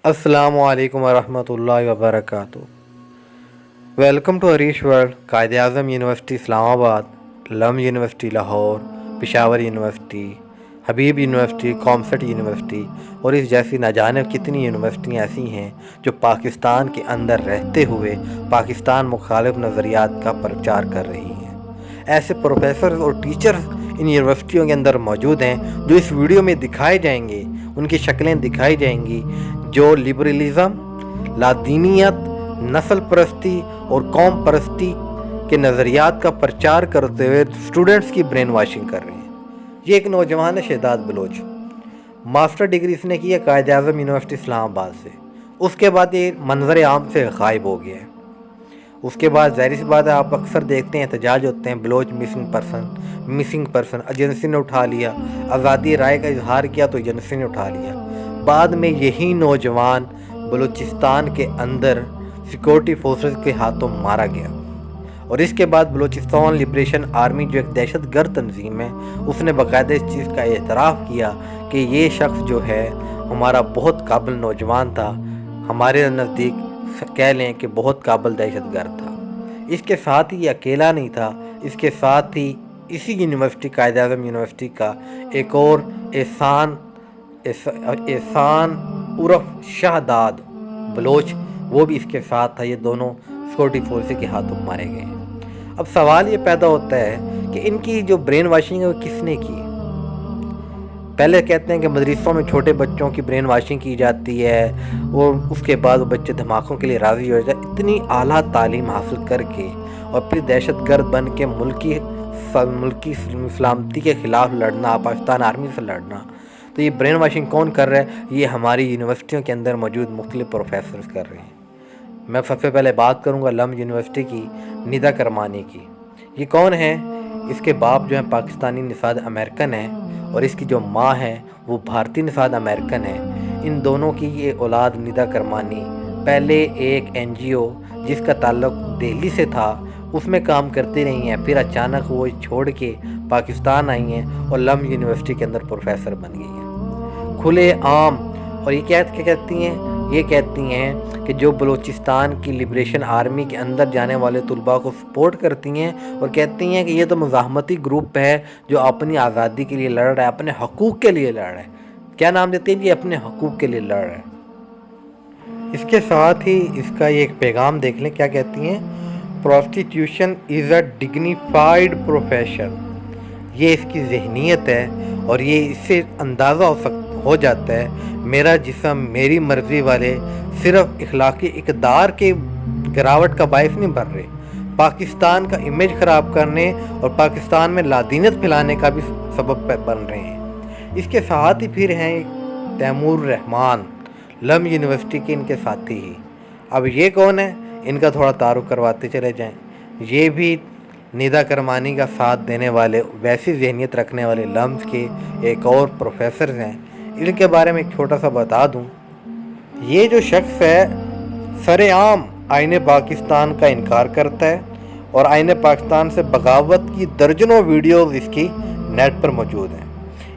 अस्सलामु अलैकुम वरहमतुल्लाहि वबरकातुहू। Welcome to Harish world. Quaid Azam university Islamabad, LUMS university Lahore, Peshawar university, Habib university, COMSATS university और इस जैसी न जाने कितनी यूनिवर्सिटियाँ ऐसी हैं जो पाकिस्तान के अंदर रहते हुए पाकिस्तान मुखालिफ नज़रियात का प्रचार कर रही हैं। ऐसे प्रोफेसर और टीचर्स इन यूनिवर्सिटियों के अंदर मौजूद हैं जो इस वीडियो में दिखाए जाएंगे, उनकी शक्लें दिखाई जाएंगी, जो लिबरलिज़म, लादीनियत, नस्ल परस्ती और कौम परस्ती के नज़रियात का प्रचार करते हुए स्टूडेंट्स की ब्रेन वॉशिंग कर रहे हैं। ये एक नौजवान है शहजाद बलोच, मास्टर डिग्री इसने की है कायद आज़म यूनिवर्सिटी इस्लामाबाद से। उसके बाद ये मंजर आम से गायब हो गया है। उसके बाद ज़ाहिर सी बात है, आप अक्सर देखते हैं एहतजाज होते हैं, बलोच मिसिंग पर्सन एजेंसी ने उठा लिया, आज़ादी राय का इजहार किया तो एजेंसी ने उठा लिया। बाद में यही नौजवान बलूचिस्तान के अंदर सिक्योरिटी फोर्सेस के हाथों मारा गया और इसके बाद बलूचिस्तान लिबरेशन आर्मी जो एक दहशतगर्द तंजीम है, उसने बाकायदा इस चीज़ का एतराफ़ किया कि ये शख्स जो है हमारा बहुत काबिल नौजवान था, हमारे नज़दीक कह लें कि बहुत काबिल दहशतगर्द था। इसके साथ ही ये अकेला नहीं था, इसके साथ ही इसी यूनिवर्सिटी कायद आज़म यूनिवर्सिटी का एक और एहसान उर्फ शाहदाद बलोच, वो भी इसके साथ था। ये दोनों सिक्योरिटी फोर्सेस के हाथों मारे गए हैं। अब सवाल ये पैदा होता है कि इनकी जो ब्रेन वॉशिंग है वो किसने की? पहले कहते हैं कि मदरसों में छोटे बच्चों की ब्रेन वॉशिंग की जाती है और उसके बाद वो बच्चे धमाकों के लिए राज़ी हो जाते। इतनी आला तालीम हासिल करके और फिर दहशतगर्द बन के मुल्की सलामती के ख़िलाफ़ लड़ना, पाकिस्तान आर्मी से लड़ना, तो ये ब्रेन वॉशिंग कौन कर रहा है? ये हमारी यूनिवर्सिटियों के अंदर मौजूद मुख्तलिफ प्रोफेसर्स कर रहे हैं। मैं सबसे पहले बात करूँगा लम यूनिवर्सिटी की, निदा करमानी की। ये कौन है? इसके बाप जो है पाकिस्तानी निसाद अमेरिकन है और इसकी जो माँ है वो भारतीय निसाद अमेरिकन है। इन दोनों की ये औलाद निदा करमानी पहले एक NGO जिसका ताल्लुक़ दिल्ली से था उसमें काम करती रही हैं, फिर अचानक वो छोड़ के पाकिस्तान आई हैं और लम यूनिवर्सिटी के अंदर प्रोफेसर बन गई हैं खुले आम। और ये क्या कहती हैं? ये कहती हैं कि जो बलूचिस्तान की लिबरेशन आर्मी के अंदर जाने वाले तुलबा को सपोर्ट करती हैं और कहती हैं कि ये तो मुज़ाहमती ग्रुप है जो अपनी आज़ादी के लिए लड़ रहा है, अपने हकूक़ के लिए लड़ रहा है। क्या नाम देती है? ये अपने हकूक़ के लिए लड़ रहा है। इसके साथ ही इसका ये एक पैगाम देख लें, क्या कहती हैं? Prostitution is a dignified profession. ये इसकी जहनीत है और ये इससे अंदाज़ा हो जाता है मेरा जिस्म मेरी मर्ज़ी वाले सिर्फ इखलाकी इक़दार के गिरावट का बायस नहीं बन रहे, पाकिस्तान का इमेज ख़राब करने और पाकिस्तान में लादीनियत फैलाने का भी सबब बन रहे हैं। इसके साथ ही फिर हैं तैमूर रहमान, लम यूनिवर्सिटी के इनके साथी ही। अब ये कौन है? इनका थोड़ा तारुफ करवाते चले जाएं। ये भी निदा करमानी का साथ देने वाले, वैसी जहनीत रखने वाले लम्स के एक और प्रोफेसर हैं। इनके बारे में एक छोटा सा बता दूं, ये जो शख्स है सरेआम आईने पाकिस्तान का इनकार करता है और आईने पाकिस्तान से बगावत की दर्जनों वीडियोज़ इसकी नेट पर मौजूद हैं।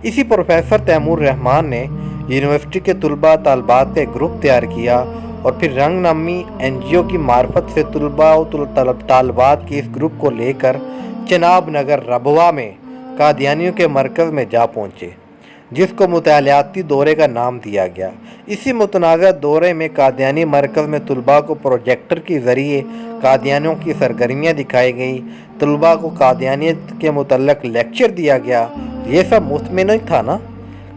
इसी प्रोफेसर तैमूर रहमान ने यूनिवर्सिटी के तुलबा तालबात का एक ग्रुप तैयार किया और फिर रंग नामी NGO की मार्फत से तुलबा और तालबात के इस ग्रुप को लेकर चनाब नगर रबवा में कादियानियों के मरकज़ में जा पहुँचे, जिसको मुतालियाती दौरे का नाम दिया गया। इसी मुतनाज़ा दौरे में कादियानी मरकज़ में तुलबा को प्रोजेक्टर के ज़रिए कादियानियों की सरगर्मियाँ दिखाई गई, तुलबा को कादियानियत के मुतल्लक़ लेक्चर दिया गया। ये सब मुफ्त में नहीं था ना,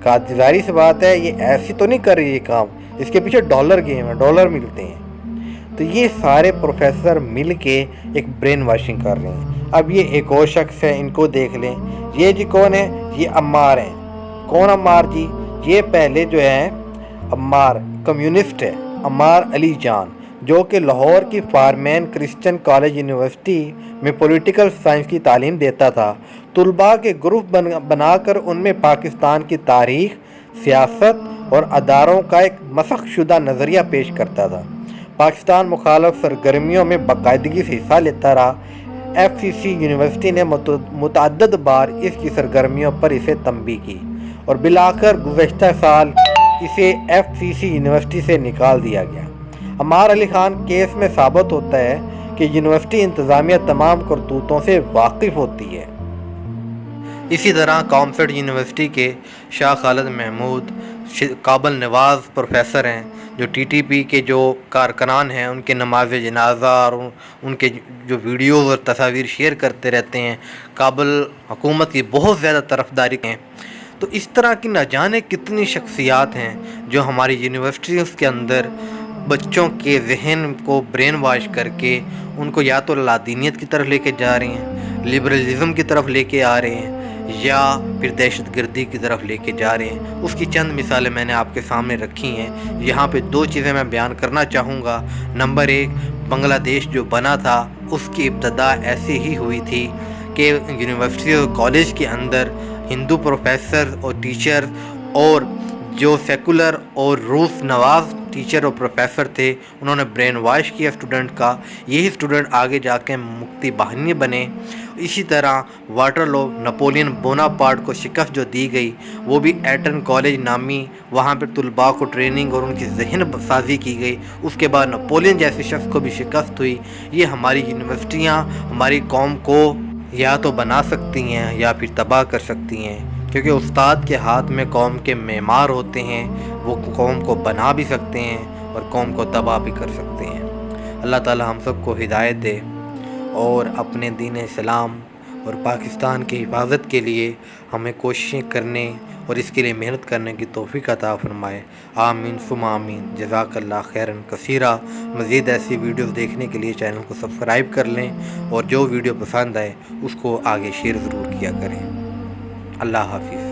ज़ाहिर सी बात है ये ऐसी तो नहीं कर रही ये काम, इसके पीछे डॉलर गेम है, डॉलर मिलते हैं। तो ये सारे प्रोफेसर मिल के एक ब्रेन वॉशिंग कर रहे हैं। अब ये एक और शख्स है, इनको देख लें। ये जी कौन है? ये अम्मार हैं। कौन अम्मार जी? ये पहले जो है अम्मार कम्युनिस्ट है, अम्मार अली जान, जो कि लाहौर की फारमैन क्रिश्चियन कॉलेज यूनिवर्सिटी में पॉलिटिकल साइंस की तालीम देता था। तुलबा के ग्रुप बनाकर उनमें पाकिस्तान की तारीख़, सियासत और अदारों का एक मसख़ शुदा नज़रिया पेश करता था। पाकिस्तान मुखालफ सरगर्मियों में बाकायदगी से हिस्सा लेता रहा। FCC यूनिवर्सिटी ने मुतअद्दिद बार इसकी सरगर्मियों पर इसे तंबीह की और बिलाकर गुज़श्ता साल इसे FCC यूनिवर्सिटी से निकाल दिया गया। अमार अली खान केस में साबित होता है कि यूनिवर्सिटी इंतज़ामिया तमाम करतूतों से वाकिफ़ होती है। इसी तरह कॉमसेट यूनिवर्सिटी के शाह खालिद महमूद काबिल नवाज़ प्रोफेसर हैं, जो TTP के जो कारकुनान हैं उनके नमाज जनाजा और उनके जो वीडियोज़ और तस्वीर शेयर करते रहते हैं, काबिल हुकूमत की बहुत ज़्यादा तरफदारी हैं। तो इस तरह की न जाने कितनी शख्सियात हैं जो हमारी यूनिवर्सिटीज़ के अंदर बच्चों के जहन को ब्रेन वाश करके उनको या तो लादीनियत की तरफ लेके जा रही हैं, लिबरलिज़म की तरफ लेके आ रहे हैं, या फिर दहशतगर्दी की तरफ लेके जा रहे हैं। उसकी चंद मिसालें मैंने आपके सामने रखी हैं। यहाँ पे 2 चीज़ें मैं बयान करना चाहूँगा। नंबर 1, बांग्लादेश जो बना था उसकी इब्तदा ऐसी ही हुई थी कि यूनिवर्सिटी और कॉलेज के अंदर हिंदू प्रोफेसर और टीचर और जो सेकुलर और रूस नवाज टीचर और प्रोफेसर थे, उन्होंने ब्रेन वॉश किया स्टूडेंट का। यही स्टूडेंट आगे जाके मुक्ति बाहिनी बने। इसी तरह वाटरलू, नेपोलियन बोनापार्ट को शिकस्त जो दी गई, वो भी एटन कॉलेज नामी, वहाँ पर तुलबा को ट्रेनिंग और उनकी जहन साजी की गई। उसके बाद नेपोलियन जैसे शख्स को भी शिकस्त हुई। ये हमारी यूनिवर्सिटियाँ हमारी कौम को या तो बना सकती हैं या फिर तबाह कर सकती हैं, क्योंकि उस्ताद के हाथ में कौम के मेमार होते हैं। वो कौम को बना भी सकते हैं और कौम को तबाह भी कर सकते हैं। अल्लाह ताला हम सबको हिदायत दे और अपने दीन इस्लाम और पाकिस्तान की हिफाजत के लिए हमें कोशिशें करने और इसके लिए मेहनत करने की तौफीक अता फरमाए। आमीन सुम्मा आमीन। जज़ाकल्लाह खैरन कसीरा। मज़ीद ऐसी वीडियोस देखने के लिए चैनल को सब्सक्राइब कर लें और जो वीडियो पसंद आए उसको आगे शेयर ज़रूर किया करें। अल्लाह हाफिज़।